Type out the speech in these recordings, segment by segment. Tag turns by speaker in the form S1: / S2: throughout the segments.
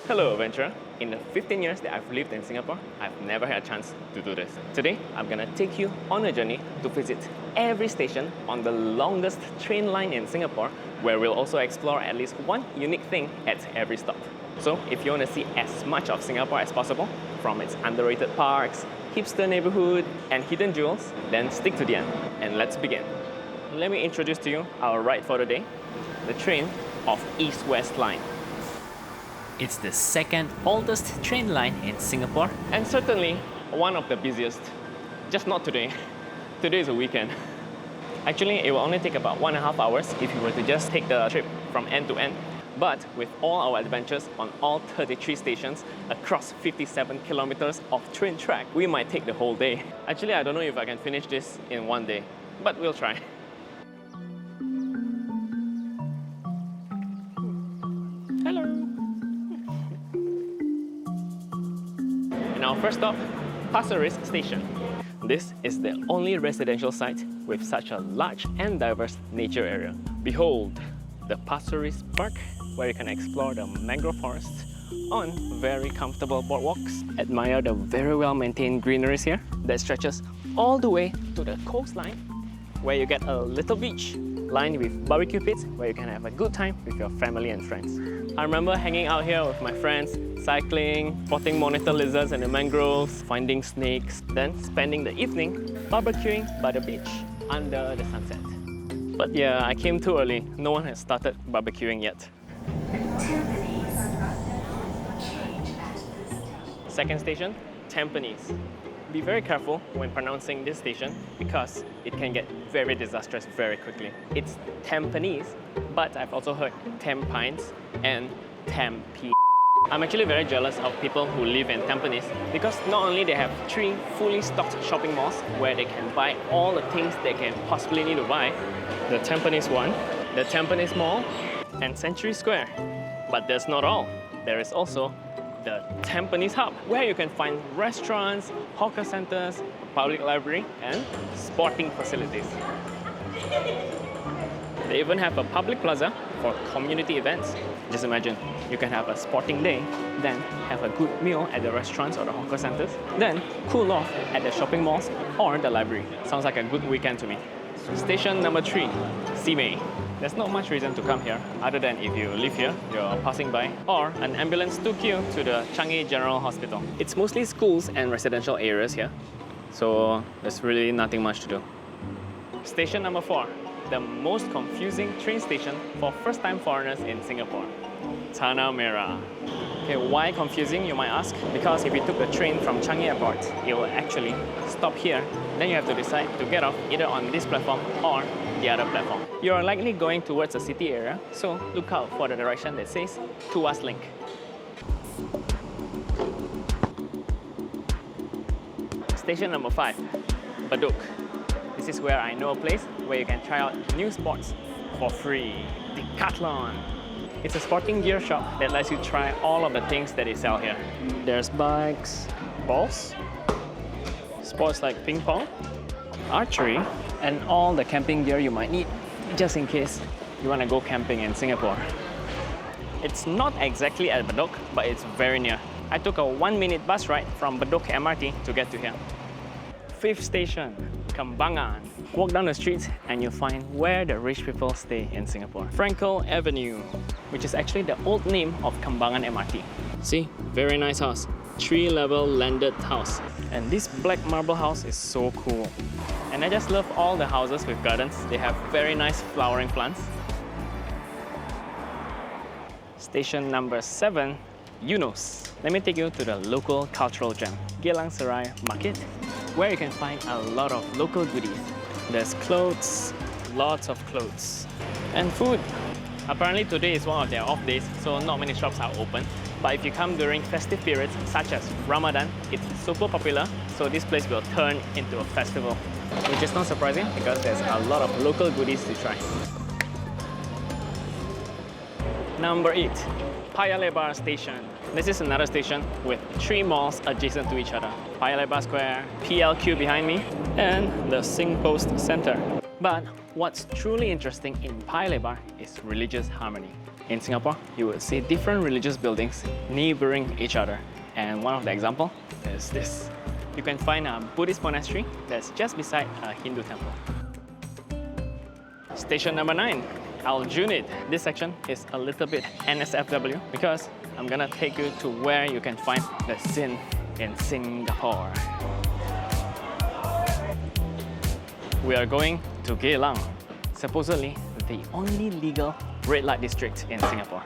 S1: Hello adventurer. In the 15 years that I've lived in Singapore, I've never had a chance to do this. Today, I'm gonna take you on a journey to visit every station on the longest train line in Singapore, where we'll also explore at least one unique thing at every stop. So if you want to see as much of Singapore as possible, from its underrated parks, hipster neighborhood, and hidden jewels, then stick to the end, and let's begin. Let me introduce to you our ride for the day, the train of East-West Line.
S2: It's the second oldest train line in Singapore.
S1: And certainly one of the busiest. Just not today. Today is a weekend. Actually, it will only take about 1.5 hours if you were to just take the trip from end to end. But with all our adventures on all 33 stations across 57 kilometers of train track, we might take the whole day. Actually, I don't know if I can finish this in one day, but we'll try. Hello. And our first stop, Pasir Ris Station. This is the only residential site with such a large and diverse nature area. Behold, the Pasir Ris Park, where you can explore the mangrove forests on very comfortable boardwalks. Admire the very well-maintained greeneries here that stretches all the way to the coastline, where you get a little beach lined with barbecue pits where you can have a good time with your family and friends. I remember hanging out here with my friends, cycling, spotting monitor lizards in the mangroves, finding snakes, then spending the evening barbecuing by the beach under the sunset. But yeah, I came too early. No one has started barbecuing yet. Second station, Tampines. Be very careful when pronouncing this station because it can get very disastrous very quickly. It's Tampines, but I've also heard Tampines and Tampi. I'm actually very jealous of people who live in Tampines because not only they have 3 fully stocked shopping malls where they can buy all the things they can possibly need to buy, the Tampines one, the Tampines Mall, and Century Square. But that's not all. There is also the Tampines Hub, where you can find restaurants, hawker centers, a public library, and sporting facilities. They even have a public plaza for community events. Just imagine, you can have a sporting day, then have a good meal at the restaurants or the hawker centers, then cool off at the shopping malls or the library. Sounds like a good weekend to me. Station number 3, Simei. There's not much reason to come here other than if you live here, you're passing by, or an ambulance took you to the Changi General Hospital. It's mostly schools and residential areas here, so there's really nothing much to do. Station number 4, the most confusing train station for first-time foreigners in Singapore, Tanah Merah. Okay, why confusing, you might ask? Because if you took the train from Changi Airport, it will actually stop here. Then you have to decide to get off either on this platform or the other platform. You are likely going towards the city area, so look out for the direction that says Tuas Link. Station number 5, Bedok. This is where I know a place where you can try out new sports for free. Decathlon. It's a sporting gear shop that lets you try all of the things that they sell here. There's bikes, balls, sports like ping pong, archery, and all the camping gear you might need just in case you want to go camping in Singapore. It's not exactly at Bedok, but it's very near. I took a 1-minute bus ride from Bedok MRT to get to here. 5th station, Kembangan. Walk down the streets and you'll find where the rich people stay in Singapore. Frankel Avenue, which is actually the old name of Kembangan MRT. See, very nice house. 3-level landed house. And this black marble house is so cool. And I just love all the houses with gardens. They have very nice flowering plants. Station number 7, Eunos. Let me take you to the local cultural gem, Geylang Serai Market, where you can find a lot of local goodies. There's clothes, lots of clothes, and food. Apparently today is one of their off days, so not many shops are open. But if you come during festive periods such as Ramadan, it's super popular, so this place will turn into a festival. Which is not surprising because there's a lot of local goodies to try. Number 8, Paya Lebar Station. This is another station with 3 malls adjacent to each other. Paya Lebar Square, PLQ behind me, and the SingPost Center. But What's truly interesting in Paya Lebar is religious harmony. In Singapore, you will see different religious buildings neighboring each other. And one of the examples is this. You can find a Buddhist monastery that's just beside a Hindu temple. Station number 9, Al Junid. This section is a little bit NSFW because I'm gonna take you to where you can find the sin in Singapore. We are going to Geylang, supposedly the only legal red light district in Singapore.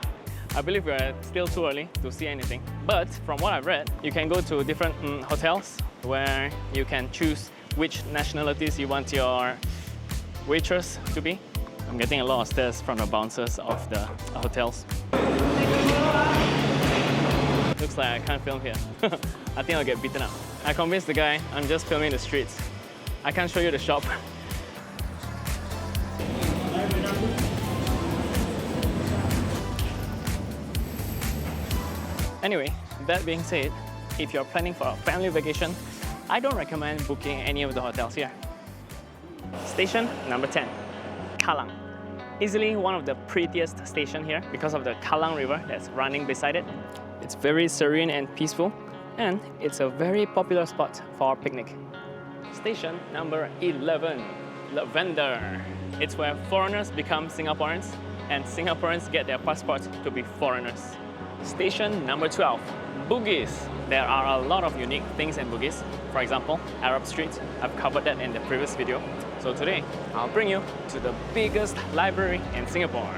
S1: I believe we're still too early to see anything, but from what I've read, you can go to different hotels where you can choose which nationalities you want your waitress to be. I'm getting a lot of stares from the bouncers of the hotels. Looks like I can't film here. I think I'll get beaten up. I convinced the guy I'm just filming the streets. I can't show you the shop. Anyway, that being said, if you're planning for a family vacation, I don't recommend booking any of the hotels here. Station number 10, Kallang. Easily one of the prettiest stations here because of the Kallang River that's running beside it. It's very serene and peaceful, and it's a very popular spot for a picnic. Station number 11, Lavender. It's where foreigners become Singaporeans and Singaporeans get their passports to be foreigners. Station number 12, Bugis. There are a lot of unique things in Bugis. For example, Arab Street. I've covered that in the previous video. So today, I'll bring you to the biggest library in Singapore.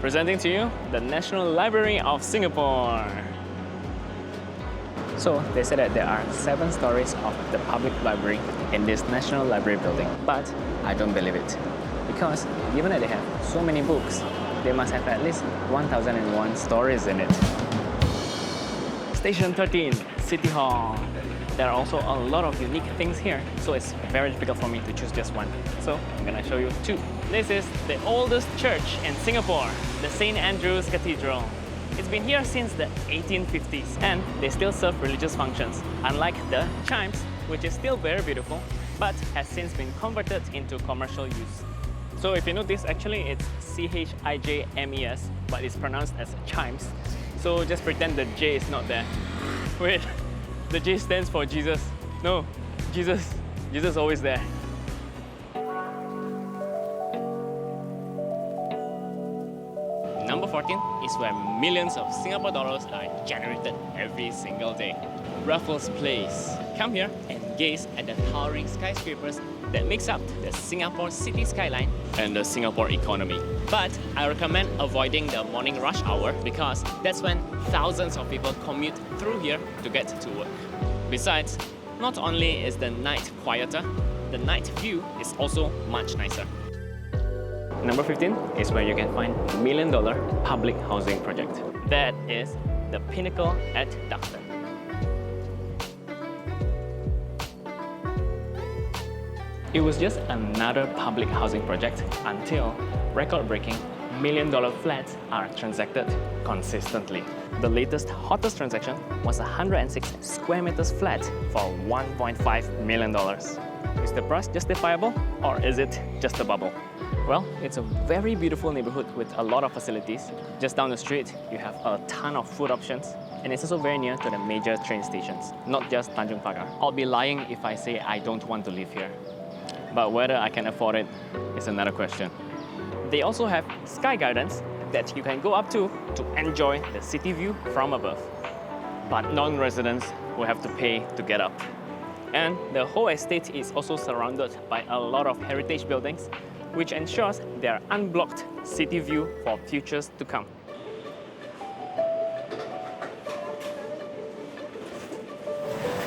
S1: Presenting to you the National Library of Singapore. So they say that there are 7 stories of the public library in this National Library building. But I don't believe it. Because given that they have so many books, they must have at least 1001 stories in it. Station 13, City Hall. There are also a lot of unique things here, so it's very difficult for me to choose just one. So I'm gonna show you 2. This is the oldest church in Singapore, the St. Andrew's Cathedral. It's been here since the 1850s and they still serve religious functions, unlike the chimes, which is still very beautiful, but has since been converted into commercial use. So if you notice, actually it's CHIJMES, but it's pronounced as chimes. So just pretend the J is not there. Wait, the J stands for Jesus. No, Jesus is always there. Number 14 is where millions of Singapore dollars are generated every single day. Raffles Place. Come here and gaze at the towering skyscrapers that makes up the Singapore city skyline and the Singapore economy. But I recommend avoiding the morning rush hour because that's when thousands of people commute through here to get to work. Besides, not only is the night quieter, the night view is also much nicer. Number 15 is where you can find $1 million public housing project. That is the Pinnacle at Duxton. It was just another public housing project until record-breaking $1 million flats are transacted consistently. The latest hottest transaction was a 106 square meters flat for $1.5 million. Is the price justifiable or is it just a bubble? Well, it's a very beautiful neighborhood with a lot of facilities. Just down the street, you have a ton of food options, and it's also very near to the major train stations, not just Tanjung Pagar. I'll be lying if I say I don't want to live here. But whether I can afford it is another question. They also have sky gardens that you can go up to enjoy the city view from above. But non-residents will have to pay to get up. And the whole estate is also surrounded by a lot of heritage buildings, which ensures their unblocked city view for futures to come.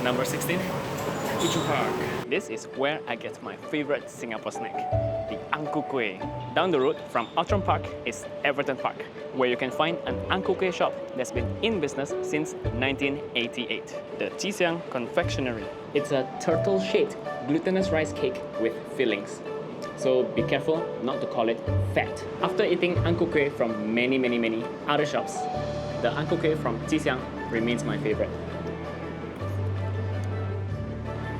S1: Number 16, Fuchu Park. This is where I get my favorite Singapore snack, the Ang Ku Kueh. Down the road from Outram Park is Everton Park, where you can find an Ang Ku Kueh shop that's been in business since 1988, the Chisiang Confectionery. It's a turtle-shaped glutinous rice cake with fillings. So be careful not to call it fat. After eating Ang Ku Kueh from many other shops, the Ang Ku Kueh from Chisiang remains my favorite.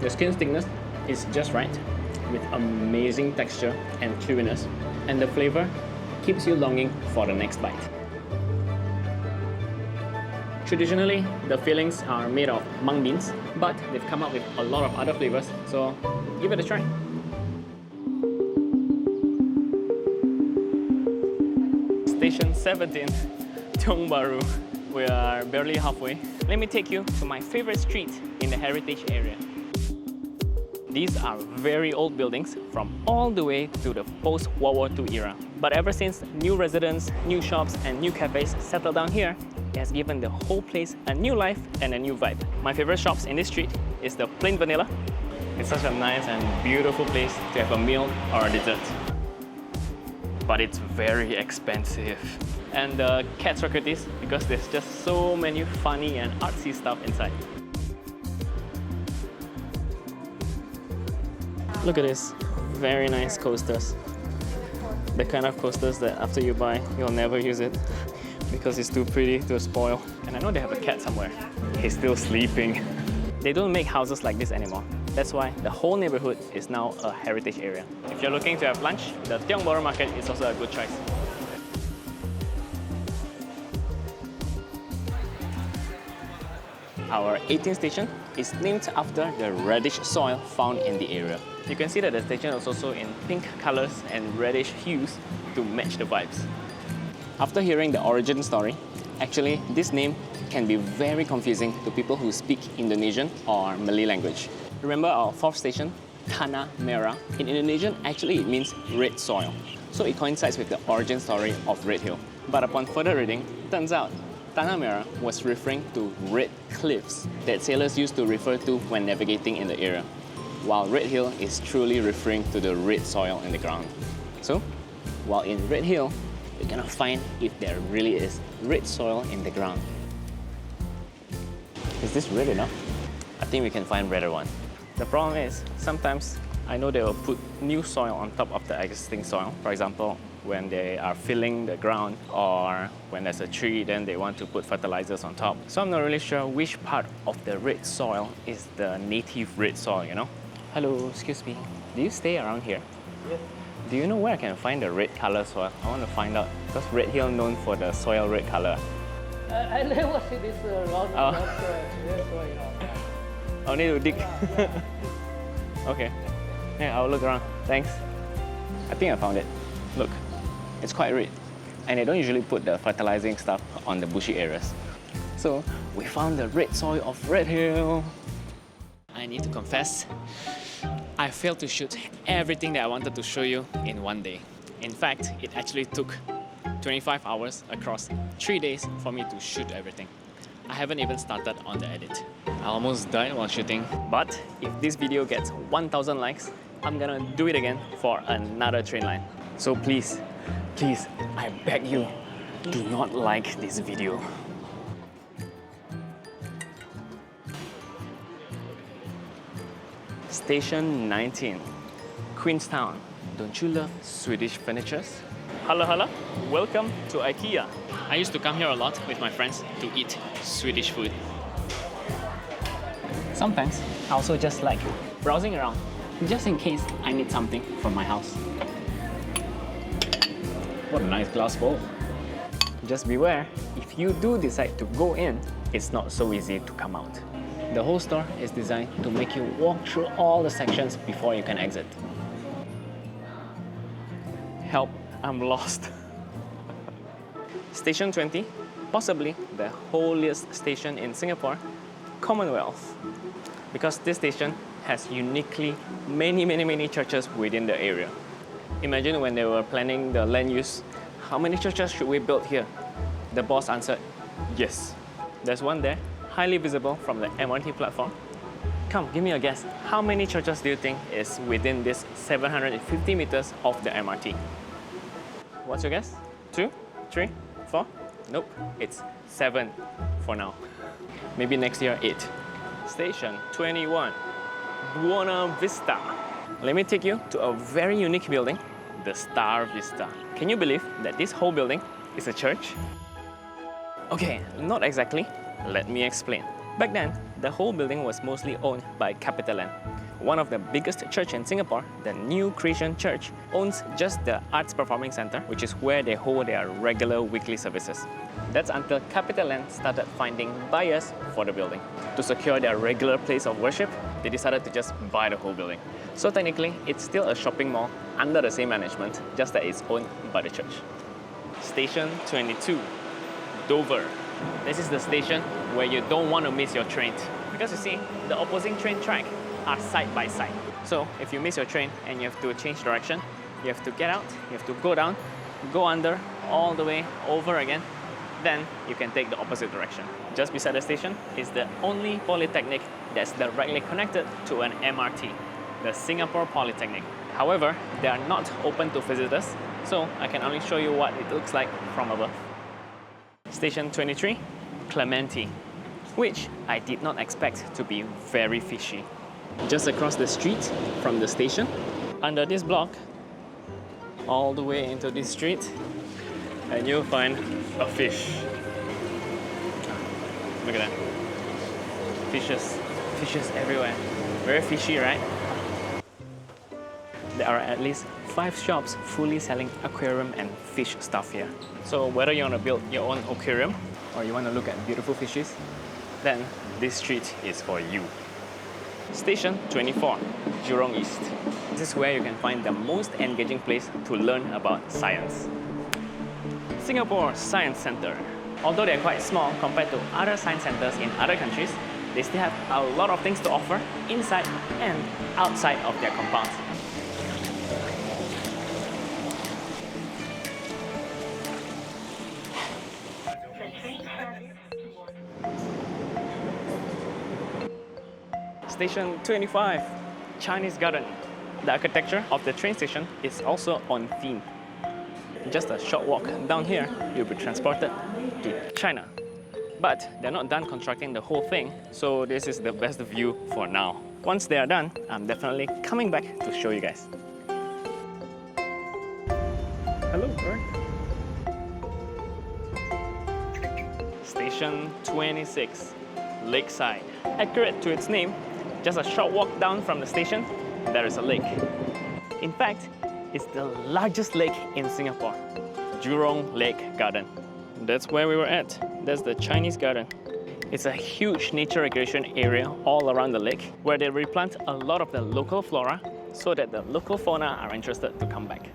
S1: The skin thickness is just right. with amazing texture and chewiness, and the flavor keeps you longing for the next bite. Traditionally, the fillings are made of mung beans, but they've come up with a lot of other flavors, so give it a try. Station 17, Tiong Bahru. We are barely halfway. Let me take you to my favorite street in the heritage area. These are very old buildings from all the way to the post-World War II era. But ever since new residents, new shops and new cafes settled down here, it has given the whole place a new life and a new vibe. My favorite shops in this street is the Plain Vanilla. It's such a nice and beautiful place to have a meal or a dessert. But it's very expensive. And the Cat Socrates because there's just so many funny and artsy stuff inside. Look at this, very nice coasters. The kind of coasters that after you buy, you'll never use it because it's too pretty to spoil. And I know they have a cat somewhere. He's still sleeping. They don't make houses like this anymore. That's why the whole neighborhood is now a heritage area. If you're looking to have lunch, the Tiong Bahru Market is also a good choice. Our 18th station is named after the reddish soil found in the area. You can see that the station is also in pink colors and reddish hues to match the vibes. After hearing the origin story, actually this name can be very confusing to people who speak Indonesian or Malay language. Remember our 4th station, Tanah Merah? In Indonesian, actually it means red soil. So it coincides with the origin story of Red Hill. But upon further reading, turns out Tanah Merah was referring to red cliffs that sailors used to refer to when navigating in the area, while Red Hill is truly referring to the red soil in the ground. So, while in Red Hill, you're gonna find if there really is red soil in the ground. Is this red enough? I think we can find redder one. The problem is, sometimes I know they will put new soil on top of the existing soil. For example, when they are filling the ground or when there's a tree, then they want to put fertilizers on top. So I'm not really sure which part of the red soil is the native red soil, you know? Hello, excuse me. Do you stay around here?
S3: Yes.
S1: Do you know where I can find the red color soil? I want to find out. Because Red Hill known for the soil red color.
S3: I never see this round
S1: Oh.
S3: red soil.
S1: I need to dig. Okay. Yeah, I'll look around. Thanks. I think I found it. Look, it's quite red. And they don't usually put the fertilizing stuff on the bushy areas. So, we found the red soil of Red Hill. I need to confess, I failed to shoot everything that I wanted to show you in one day. In fact, it actually took 25 hours across 3 days for me to shoot everything. I haven't even started on the edit. I almost died while shooting. But if this video gets 1,000 likes, I'm gonna do it again for another train line. So please, I beg you, do not like this video. Station 19, Queenstown. Don't you love Swedish furnitures? Hello, hello. Welcome to IKEA. I used to come here a lot with my friends to eat Swedish food. Sometimes I also just like browsing around, just in case I need something for my house. What a nice glass bowl. Just beware, if you do decide to go in, it's not so easy to come out. The whole store is designed to make you walk through all the sections before you can exit. Help, I'm lost. Station 20, possibly the holiest station in Singapore, Commonwealth. Because this station has uniquely many churches within the area. Imagine when they were planning the land use, how many churches should we build here? The boss answered, yes. There's one there, highly visible from the MRT platform. Come, give me a guess. How many churches do you think is within this 750 meters of the MRT? What's your guess? 2, 3, 4? Nope, it's 7 for now. Maybe next year 8. Station 21, Buona Vista. Let me take you to a very unique building, the Star Vista. Can you believe that this whole building is a church? Okay, not exactly. Let me explain. Back then, the whole building was mostly owned by CapitaLand, one of the biggest church in Singapore, the New Creation Church, owns just the Arts Performing Centre, which is where they hold their regular weekly services. That's until CapitaLand started finding buyers for the building. To secure their regular place of worship, they decided to just buy the whole building. So technically, it's still a shopping mall under the same management, just that it's owned by the church. Station 22, Dover. This is the station where you don't want to miss your train. Because you see, the opposing train track are side by side. So if you miss your train and you have to change direction, you have to get out, you have to go down, go under, all the way over again, then you can take the opposite direction. Just beside the station is the only polytechnic that's directly connected to an MRT, the Singapore Polytechnic. However, they are not open to visitors, so I can only show you what it looks like from above. Station 23, Clementi, which I did not expect to be very fishy. Just across the street from the station, under this block, all the way into this street, and you'll find a fish. Look at that. Fishes everywhere. Very fishy, right? There are at least 5 shops fully selling aquarium and fish stuff here. So whether you want to build your own aquarium or you want to look at beautiful fishes, then this street is for you. Station 24, Jurong East. This is where you can find the most engaging place to learn about science. Singapore Science Centre. Although they're quite small compared to other science centres in other countries, they still have a lot of things to offer inside and outside of their compounds. Station 25, Chinese Garden. The architecture of the train station is also on theme. Just a short walk down here, you'll be transported to China. But they're not done constructing the whole thing, so this is the best view for now. Once they are done, I'm definitely coming back to show you guys. Hello, bird. Station 26, Lakeside. Accurate to its name, just a short walk down from the station, there is a lake. In fact, it's the largest lake in Singapore, Jurong Lake Garden. That's where we were at. That's the Chinese Garden. It's a huge nature recreation area all around the lake where they replant a lot of the local flora so that the local fauna are interested to come back.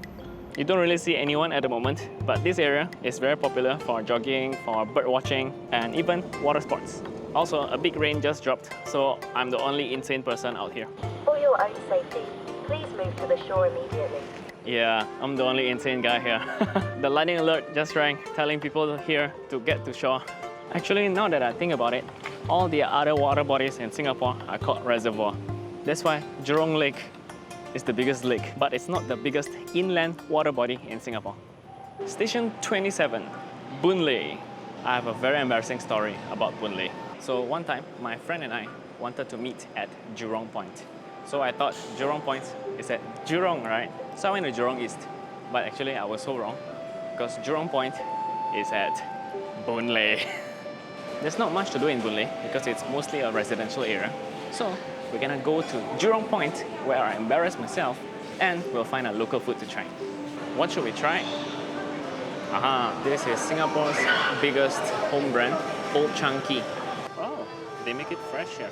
S1: You don't really see anyone at the moment, but this area is very popular for jogging, for bird watching, and even water sports. Also, a big rain just dropped, so I'm the only insane person out here.
S4: For your own safety, please move to the shore immediately.
S1: Yeah, I'm the only insane guy here. The lightning alert just rang, telling people here to get to shore. Actually, now that I think about it, all the other water bodies in Singapore are called reservoir. That's why Jurong Lake is the biggest lake, but it's not the biggest inland water body in Singapore. Station 27, Boon Lay. I have a very embarrassing story about Boon Lay. So one time, my friend and I wanted to meet at Jurong Point. So I thought Jurong Point is at Jurong, right? So I went to Jurong East. But actually I was so wrong, because Jurong Point is at Boon Lay. There's not much to do in Boon Lay because it's mostly a residential area. So we're gonna go to Jurong Point where I embarrass myself and we'll find a local food to try. What should we try? This is Singapore's biggest home brand, Old Chunky. Oh, they make it fresh here.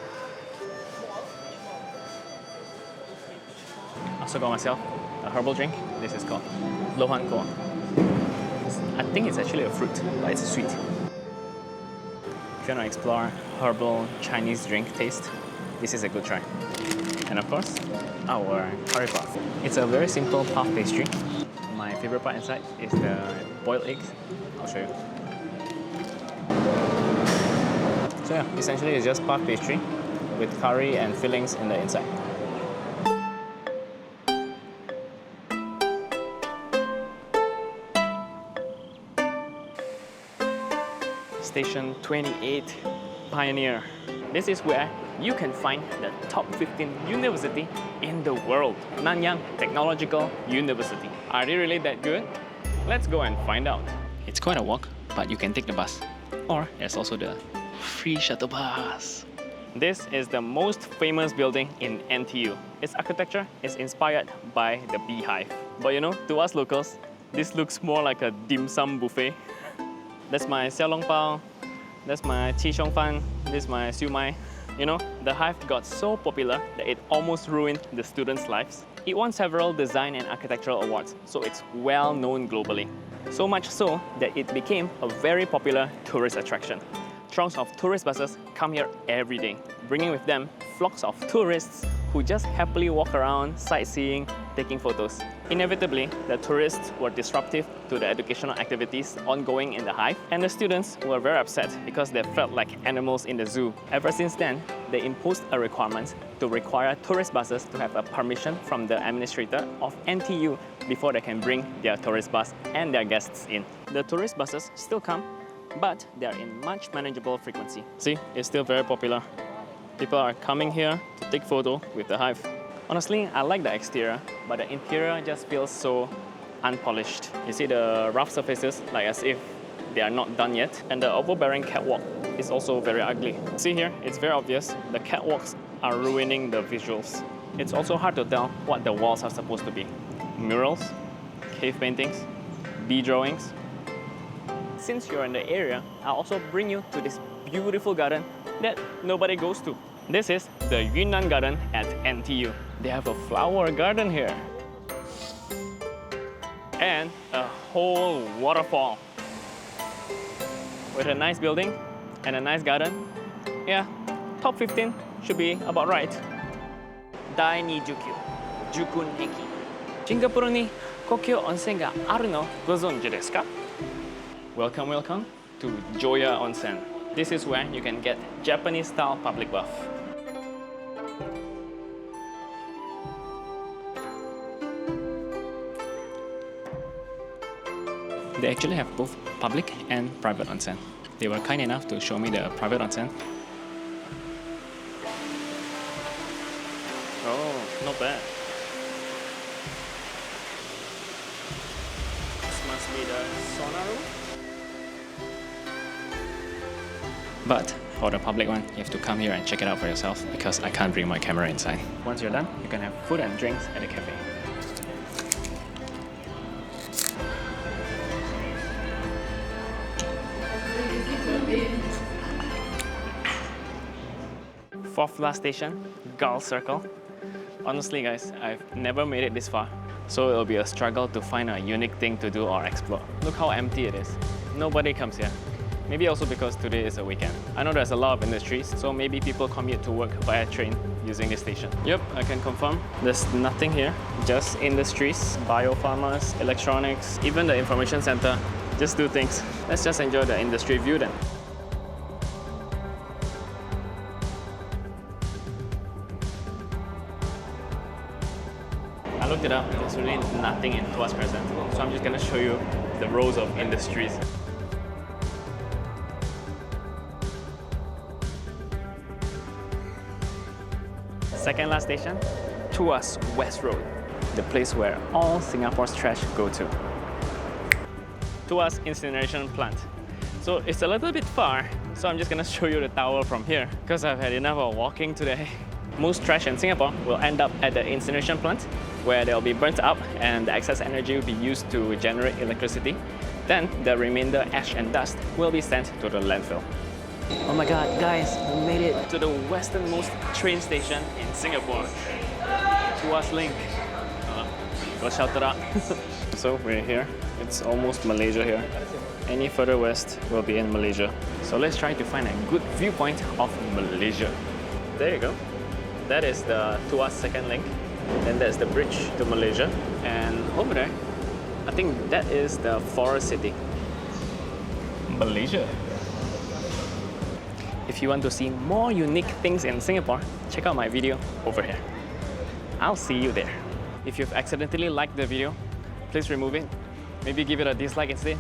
S1: I also got myself a herbal drink. This is called Lohan Ko. I think it's actually a fruit, but it's sweet. If you want to explore herbal Chinese drink taste, this is a good try. And of course, our curry puff. It's a very simple puff pastry. My favorite part inside is the boiled eggs. I'll show you. So yeah, essentially it's just puff pastry with curry and fillings in the inside. Station 28, Pioneer. This is where you can find the top 15 university in the world. Nanyang Technological University. Are they really that good? Let's go and find out. It's quite a walk, but you can take the bus. Or there's also the free shuttle bus. This is the most famous building in NTU. Its architecture is inspired by the beehive. But you know, to us locals, this looks more like a dim sum buffet. That's my xiao long bao, that's my qi xiong fan, this is my siu mai. You know, the hive got so popular that it almost ruined the students' lives. It won several design and architectural awards, so it's well known globally. So much so that it became a very popular tourist attraction. Throngs of tourist buses come here every day, bringing with them flocks of tourists who just happily walk around, sightseeing, taking photos. Inevitably, the tourists were disruptive to the educational activities ongoing in the hive, and the students were very upset because they felt like animals in the zoo. Ever since then, they imposed a requirement to require tourist buses to have a permission from the administrator of NTU before they can bring their tourist bus and their guests in. The tourist buses still come, but they are in much manageable frequency. See, it's still very popular. People are coming here to take photo with the hive. Honestly, I like the exterior, but the interior just feels so unpolished. You see the rough surfaces, like as if they are not done yet. And the overbearing catwalk is also very ugly. See here, it's very obvious, the catwalks are ruining the visuals. It's also hard to tell what the walls are supposed to be. Murals, cave paintings, bee drawings. Since you're in the area, I'll also bring you to this beautiful garden that nobody goes to. This is the Yunnan Garden at NTU. They have a flower garden here. And a whole waterfall. With a nice building and a nice garden, yeah, top 15 should be about right. Dai ni Jukyu, Jukun Eki. Singapore ni Kokyo onsen ga aru no gozonji desu ka? Welcome, welcome to Joya Onsen. This is where you can get Japanese-style public bath. They actually have both public and private onsen. They were kind enough to show me the private onsen. Oh, not bad. This must be the sauna room. But for the public one, you have to come here and check it out for yourself because I can't bring my camera inside. Once you're done, you can have food and drinks at the cafe. Fourth last station, Gull Circle. Honestly guys, I've never made it this far, so it'll be a struggle to find a unique thing to do or explore. Look how empty it is. Nobody comes here. Maybe also because today is a weekend. I know there's a lot of industries, so maybe people commute to work via train using this station. Yep, I can confirm. There's nothing here, just industries, biopharmas, electronics, even the information center. Just do things. Let's just enjoy the industry view then. I looked it up, there's really nothing in Tuas Crescent, so I'm just gonna show you the rows of industries. Second last station, Tuas West Road, the place where all Singapore's trash go to. Tuas Incineration Plant. So it's a little bit far, so I'm just gonna show you the tower from here because I've had enough of walking today. Most trash in Singapore will end up at the incineration plant where they'll be burnt up and the excess energy will be used to generate electricity. Then the remainder ash and dust will be sent to the landfill. Oh my god, guys, we made it to the westernmost train station in Singapore. Tuas Link. Go shout it out. So we're here. It's almost Malaysia here. Any further west will be in Malaysia. So let's try to find a good viewpoint of Malaysia. There you go. That is the Tuas second link. Then there's the bridge to Malaysia. And over there, I think that is the forest city. Malaysia. If you want to see more unique things in Singapore, check out my video over here. I'll see you there. If you've accidentally liked the video, please remove it. Maybe give it a dislike instead.